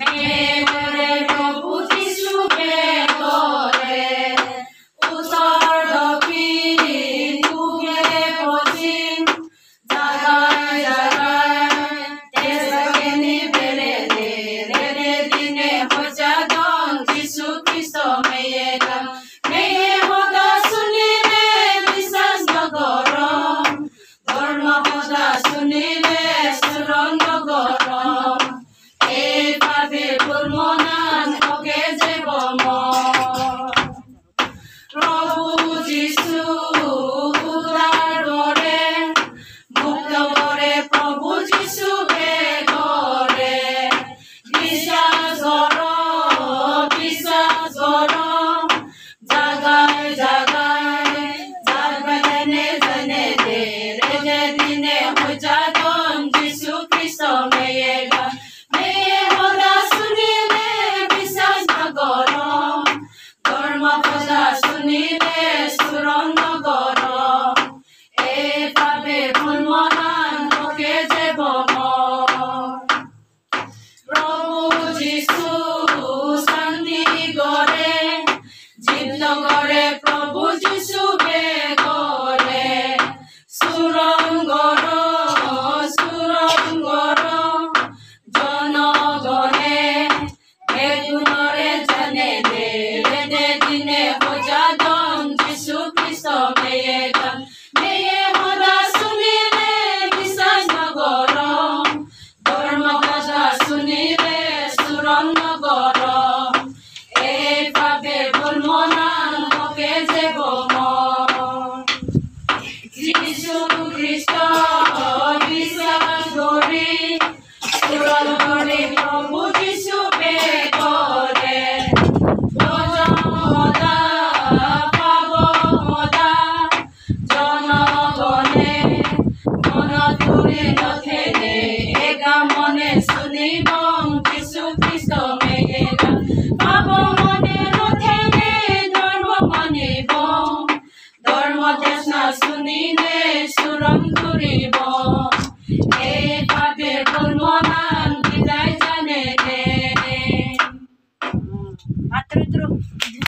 মেঘৰে প্ৰভু যিশু বেগৰে উত্তৰ দক্ষিণ পূবে পশ্চিম জাগায় জাগায় তেজকেনি বেৰেৰে ৰেৰে দিনে সজাদন যিশু খ্ৰীষ্ট মেয়ে গান মেয়ে সদা শুনিলে বিশ্বাস নগৰম ধৰ্ম সদা শুনিলে চুৰণ নগৰম এই ভাবে গুণমনান ভগে যাব প্ৰভু যিশু উদ্ধাৰ কৰে মুক্ত কৰে প্ৰভু যিশু বেগৰে বিশ্বাস কৰ জাগায় জাগায় জাগানে জানে ৰে দিনে সজাদন যিশু খ্ৰীষ্ট মেয়ে গান মেয়ে সদা শুনিলে বিশ্বাস নগৰম ধৰ্ম সদা শুনিলে চুৰণ নগৰম এই ভাবে গুণমনান ভগে যাব প্ৰভু যিশু শান্তি গৰে জীৱ কৰে প্ৰভু যিশু বেগৰে চুৰংগৰ জনগণে বেগুণৰে জানে ৰে দিনে সজাদন যিশু খ্ৰীষ্ট মেয়ে গান মেয়ে সদা শুনিলে বিশ্বাস নগৰম ধৰ্ম সদা শুনিলে চুৰণ নগৰম এই ভাবে গুণমনান ভগে যাব যিশু খ্ৰীষ্ট বিশ্বাস কৰি চুৰণ কৰি প্ৰভু যিশু বেগৰে সদা পাব সদা জনগণে মনত ধৰি নথেনে এগা মনে শুনিব যিশু খ্ৰীষ্ট মেয়ে গান পাব মনে নথেনে ধৰ্ম মানিব ধৰ্ম তৃষ্ণা শুনিলে চুৰণ কৰিব